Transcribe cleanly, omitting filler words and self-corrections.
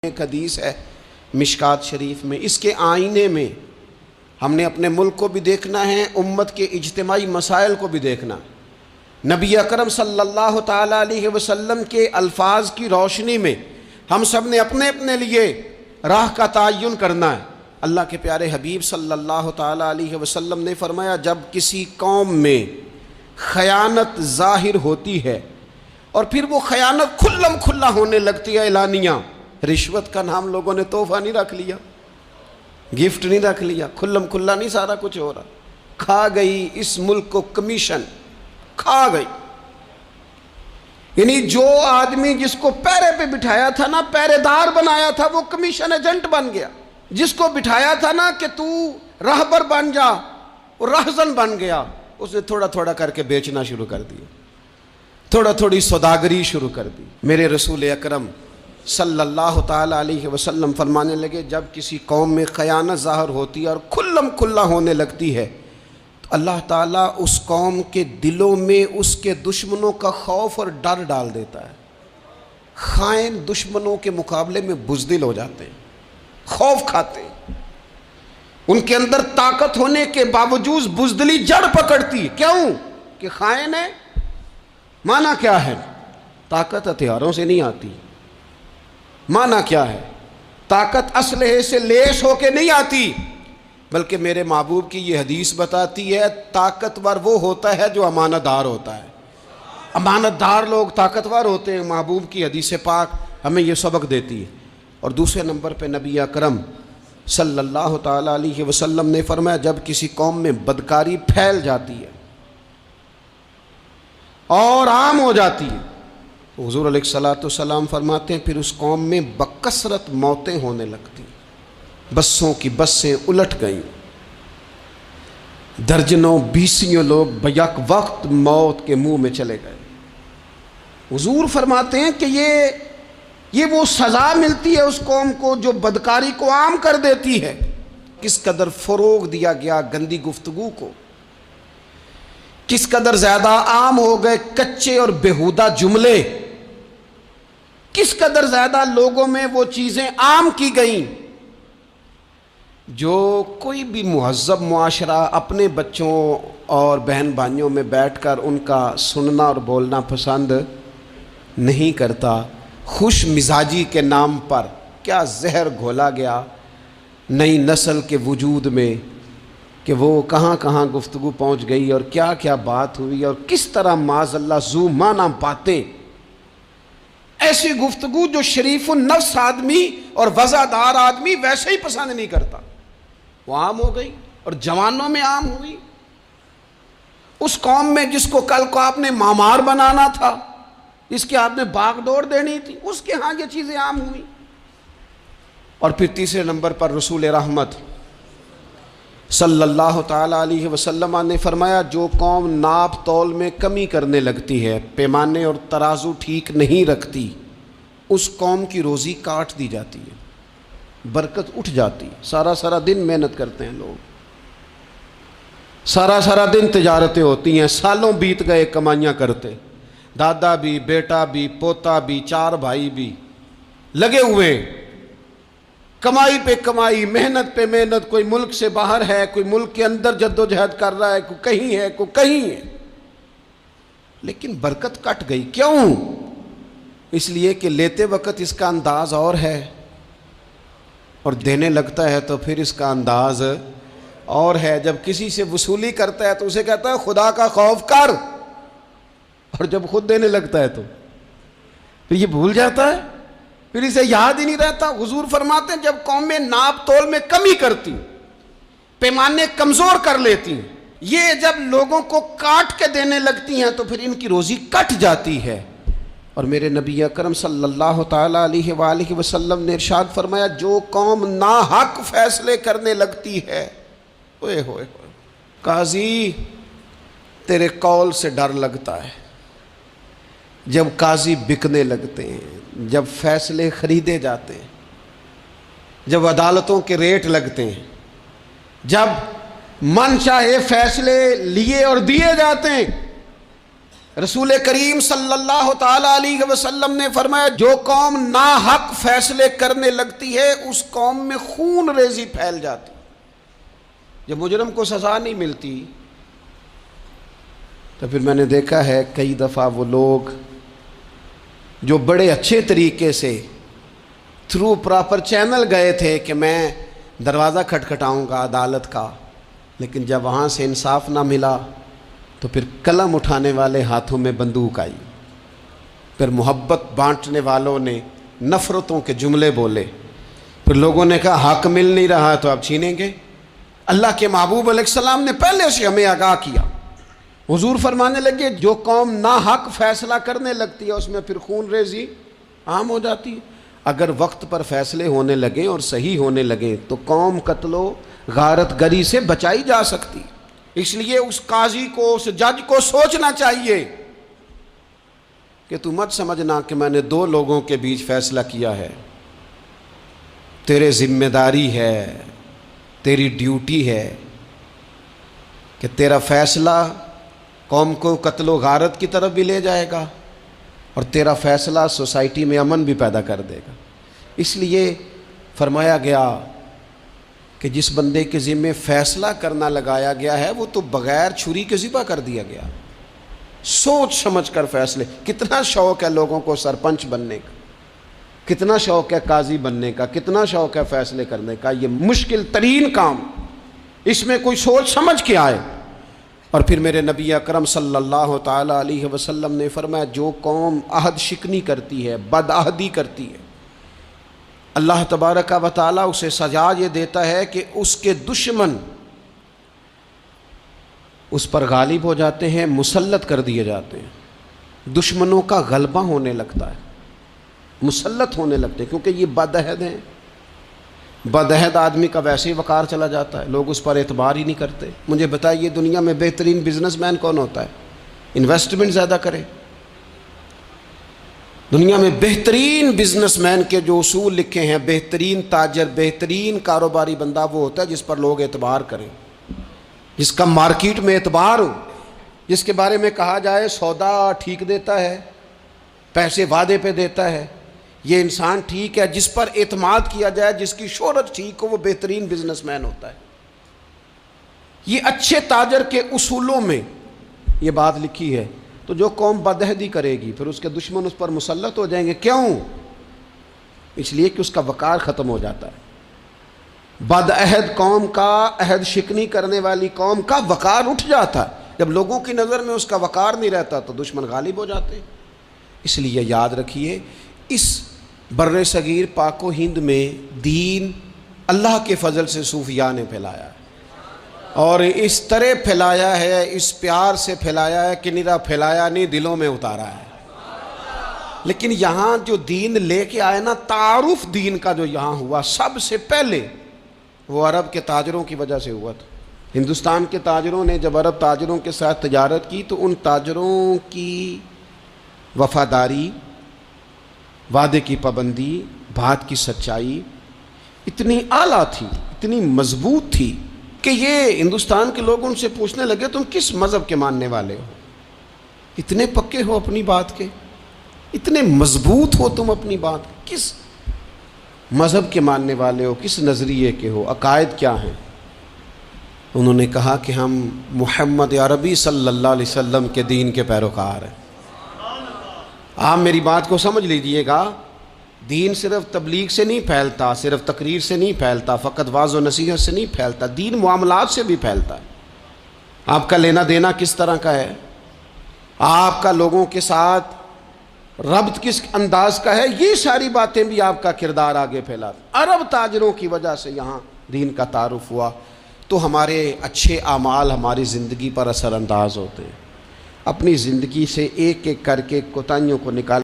ایک حدیث ہے مشکات شریف میں، اس کے آئینے میں ہم نے اپنے ملک کو بھی دیکھنا ہے، امت کے اجتماعی مسائل کو بھی دیکھنا ہے۔ نبی اکرم صلی اللہ تعالیٰ علیہ وسلم کے الفاظ کی روشنی میں ہم سب نے اپنے اپنے لیے راہ کا تعین کرنا ہے۔ اللہ کے پیارے حبیب صلی اللہ تعالیٰ علیہ وسلم نے فرمایا، جب کسی قوم میں خیانت ظاہر ہوتی ہے اور پھر وہ خیانت کھلم کھلا ہونے لگتی ہے اعلانیہ، رشوت کا نام لوگوں نے تحفہ نہیں رکھ لیا، گفٹ نہیں رکھ لیا، کھلم کھلا نہیں سارا کچھ ہو رہا، کھا گئی اس ملک کو کمیشن، کھا گئی۔ یعنی جو آدمی جس کو پیرے پہ بٹھایا تھا نا، پیرے دار بنایا تھا، وہ کمیشن ایجنٹ بن گیا۔ جس کو بٹھایا تھا نا کہ تو راہبر بن جا، وہ راہزن بن گیا، اس نے تھوڑا تھوڑا کر کے بیچنا شروع کر دیا، تھوڑا تھوڑی سوداگری شروع کر دی۔ میرے رسول اکرم صلی اللہ تعالیٰ علیہ وسلم فرمانے لگے، جب کسی قوم میں خیانت ظاہر ہوتی ہے اور کھلم کھلا ہونے لگتی ہے تو اللہ تعالیٰ اس قوم کے دلوں میں اس کے دشمنوں کا خوف اور ڈر ڈال دیتا ہے۔ خائن دشمنوں کے مقابلے میں بزدل ہو جاتے ہیں، خوف کھاتے ہیں۔ ان کے اندر طاقت ہونے کے باوجود بزدلی جڑ پکڑتی ہے۔ کیوں؟ کہ خائن ہے۔ معنی کیا ہے؟ طاقت ہتھیاروں سے نہیں آتی۔ معنی کیا ہے؟ طاقت اسلحے سے لیس ہو کے نہیں آتی، بلکہ میرے محبوب کی یہ حدیث بتاتی ہے، طاقتور وہ ہوتا ہے جو امانت دار ہوتا ہے۔ امانت دار لوگ طاقتور ہوتے ہیں۔ محبوب کی حدیث پاک ہمیں یہ سبق دیتی ہے۔ اور دوسرے نمبر پہ نبی اکرم صلی اللہ تعالیٰ علیہ وسلم نے فرمایا، جب کسی قوم میں بدکاری پھیل جاتی ہے اور عام ہو جاتی ہے، حضور علیہ الصلوۃ والسلام فرماتے ہیں پھر اس قوم میں بکثرت موتیں ہونے لگتی، بسوں کی بسیں الٹ گئیں، درجنوں بیسیوں لوگ بیک وقت موت کے منہ میں چلے گئے۔ حضور فرماتے ہیں کہ یہ وہ سزا ملتی ہے اس قوم کو جو بدکاری کو عام کر دیتی ہے۔ کس قدر فروغ دیا گیا گندی گفتگو کو، کس قدر زیادہ عام ہو گئے کچے اور بیہودہ جملے، کس قدر زیادہ لوگوں میں وہ چیزیں عام کی گئیں جو کوئی بھی مہذب معاشرہ اپنے بچوں اور بہن بھائیوں میں بیٹھ کر ان کا سننا اور بولنا پسند نہیں کرتا۔ خوش مزاجی کے نام پر کیا زہر گھولا گیا نئی نسل کے وجود میں کہ وہ کہاں کہاں گفتگو پہنچ گئی اور کیا کیا بات ہوئی، اور کس طرح معاذ اللہ ذو معنی باتیں، ایسی گفتگو جو شریف النفس آدمی اور وزادار آدمی ویسے ہی پسند نہیں کرتا، وہ عام ہو گئی اور جوانوں میں عام ہوئی۔ اس قوم میں جس کو کل کو آپ نے مامار بنانا تھا، جس کے آپ نے باغ دوڑ دینی تھی، اس کے ہاں یہ چیزیں عام ہوئی۔ اور پھر تیسرے نمبر پر رسول رحمت صلی اللہ تعالیٰ علیہ وسلم نے فرمایا، جو قوم ناپ تول میں کمی کرنے لگتی ہے، پیمانے اور ترازو ٹھیک نہیں رکھتی، اس قوم کی روزی کاٹ دی جاتی ہے، برکت اٹھ جاتی۔ سارا دن محنت کرتے ہیں لوگ، سارا دن تجارتیں ہوتی ہیں، سالوں بیت گئے کمائیاں کرتے، دادا بھی، بیٹا بھی، پوتا بھی، چار بھائی بھی لگے ہوئے، کمائی پہ کمائی، محنت پہ محنت، کوئی ملک سے باہر ہے، کوئی ملک کے اندر جدوجہد کر رہا ہے، کوئی کہیں ہے، کوئی کہیں ہے، لیکن برکت کٹ گئی۔ کیوں؟ اس لیے کہ لیتے وقت اس کا انداز اور ہے، اور دینے لگتا ہے تو پھر اس کا انداز اور ہے۔ جب کسی سے وصولی کرتا ہے تو اسے کہتا ہے خدا کا خوف کر، اور جب خود دینے لگتا ہے تو پھر یہ بھول جاتا ہے، پھر اسے یاد ہی نہیں رہتا۔ حضور فرماتے ہیں جب قومیں ناپ تول میں کمی کرتی، پیمانے کمزور کر لیتی، یہ جب لوگوں کو کاٹ کے دینے لگتی ہیں تو پھر ان کی روزی کٹ جاتی ہے۔ اور میرے نبی اکرم صلی اللہ تعالیٰ علیہ وآلہ وسلم نے ارشاد فرمایا، جو قوم ناحق فیصلے کرنے لگتی ہے، اوئے ہوئے ہوئے، قاضی تیرے قول سے ڈر لگتا ہے۔ جب قاضی بکنے لگتے ہیں، جب فیصلے خریدے جاتے ہیں، جب عدالتوں کے ریٹ لگتے ہیں، جب من چاہے فیصلے لیے اور دیے جاتے ہیں، رسول کریم صلی اللہ تعالی علیہ وسلم نے فرمایا جو قوم ناحق فیصلے کرنے لگتی ہے اس قوم میں خون ریزی پھیل جاتی. جب مجرم کو سزا نہیں ملتی تو پھر میں نے دیکھا ہے کئی دفعہ وہ لوگ جو بڑے اچھے طریقے سے تھرو پراپر چینل گئے تھے کہ میں دروازہ کھٹکھٹاؤں گا عدالت کا، لیکن جب وہاں سے انصاف نہ ملا تو پھر قلم اٹھانے والے ہاتھوں میں بندوق آئی، پھر محبت بانٹنے والوں نے نفرتوں کے جملے بولے، پھر لوگوں نے کہا حق مل نہیں رہا تو اب چھینیں گے. اللہ کے محبوب علیہ السلام نے پہلے سے ہمیں آگاہ کیا. حضور فرمانے لگے جو قوم ناحق فیصلہ کرنے لگتی ہے اس میں پھر خون ریزی عام ہو جاتی ہے. اگر وقت پر فیصلے ہونے لگیں اور صحیح ہونے لگیں تو قوم قتل و غارت گری سے بچائی جا سکتی. اس لیے اس قاضی کو، اس جج کو سوچنا چاہیے کہ تو مت سمجھنا کہ میں نے دو لوگوں کے بیچ فیصلہ کیا ہے. تیرے ذمہ داری ہے، تیری ڈیوٹی ہے کہ تیرا فیصلہ قوم کو قتل و غارت کی طرف بھی لے جائے گا اور تیرا فیصلہ سوسائٹی میں امن بھی پیدا کر دے گا. اس لیے فرمایا گیا کہ جس بندے کے ذمے فیصلہ کرنا لگایا گیا ہے وہ تو بغیر چھری کے ذبح کر دیا گیا. سوچ سمجھ کر فیصلے. کتنا شوق ہے لوگوں کو سرپنچ بننے کا، کتنا شوق ہے قاضی بننے کا، کتنا شوق ہے فیصلے کرنے کا. یہ مشکل ترین کام، اس میں کوئی سوچ سمجھ کے آئے. اور پھر میرے نبی اکرم صلی اللہ تعالی علیہ وسلم نے فرمایا جو قوم عہد شکنی کرتی ہے، بد عہدی کرتی ہے، اللہ تبارک و تعالیٰ اسے سزا یہ دیتا ہے کہ اس کے دشمن اس پر غالب ہو جاتے ہیں، مسلط کر دیے جاتے ہیں. دشمنوں کا غلبہ ہونے لگتا ہے، مسلط ہونے لگتے ہیں، کیونکہ یہ بد عہد ہیں. بد عہد آدمی کا ویسے ہی وقار چلا جاتا ہے، لوگ اس پر اعتبار ہی نہیں کرتے. مجھے بتائیے دنیا میں بہترین بزنس مین کون ہوتا ہے؟ انویسٹمنٹ زیادہ کرے. دنیا میں بہترین بزنس مین کے جو اصول لکھے ہیں، بہترین تاجر، بہترین کاروباری بندہ وہ ہوتا ہے جس پر لوگ اعتبار کریں، جس کا مارکیٹ میں اعتبار ہو، جس کے بارے میں کہا جائے سودا ٹھیک دیتا ہے، پیسے وعدے پہ دیتا ہے، یہ انسان ٹھیک ہے، جس پر اعتماد کیا جائے، جس کی شہرت ٹھیک ہو، وہ بہترین بزنس مین ہوتا ہے. یہ اچھے تاجر کے اصولوں میں یہ بات لکھی ہے. تو جو قوم بدعہدی کرے گی پھر اس کے دشمن اس پر مسلط ہو جائیں گے. کیوں؟ اس لیے کہ اس کا وقار ختم ہو جاتا ہے. بدعہد قوم کا، عہد شکنی کرنے والی قوم کا وقار اٹھ جاتا ہے. جب لوگوں کی نظر میں اس کا وقار نہیں رہتا تو دشمن غالب ہو جاتے ہیں. اس لیے یاد رکھیے اس بر صغیر پاک و ہند میں دین اللہ کے فضل سے صوفیاء نے پھیلایا ہے، اور اس طرح پھیلایا ہے، اس پیار سے پھیلایا ہے کہ نرا پھیلایا نہیں، دلوں میں اتارا ہے. لیکن یہاں جو دین لے کے آئے نا، تعارف دین کا جو یہاں ہوا سب سے پہلے وہ عرب کے تاجروں کی وجہ سے ہوا تھا. ہندوستان کے تاجروں نے جب عرب تاجروں کے ساتھ تجارت کی تو ان تاجروں کی وفاداری، وعدے کی پابندی، بات کی سچائی اتنی اعلیٰ تھی، اتنی مضبوط تھی کہ یہ ہندوستان کے لوگ ان سے پوچھنے لگے تم کس مذہب کے ماننے والے ہو؟ اتنے پکے ہو اپنی بات کے، اتنے مضبوط ہو تم اپنی بات کے، کس مذہب کے ماننے والے ہو، کس نظریے کے ہو، عقائد کیا ہیں؟ انہوں نے کہا کہ ہم محمد عربی صلی اللہ علیہ وسلم کے دین کے پیروکار ہیں. آپ میری بات کو سمجھ لیجئے گا، دین صرف تبلیغ سے نہیں پھیلتا، صرف تقریر سے نہیں پھیلتا، فقط واعظ و نصیحت سے نہیں پھیلتا، دین معاملات سے بھی پھیلتا ہے. آپ کا لینا دینا کس طرح کا ہے، آپ کا لوگوں کے ساتھ ربط کس انداز کا ہے، یہ ساری باتیں بھی آپ کا کردار آگے پھیلاتا. عرب تاجروں کی وجہ سے یہاں دین کا تعارف ہوا تو ہمارے اچھے اعمال ہماری زندگی پر اثر انداز ہوتے ہیں. اپنی زندگی سے ایک ایک کر کے کوتاہیوں کو نکال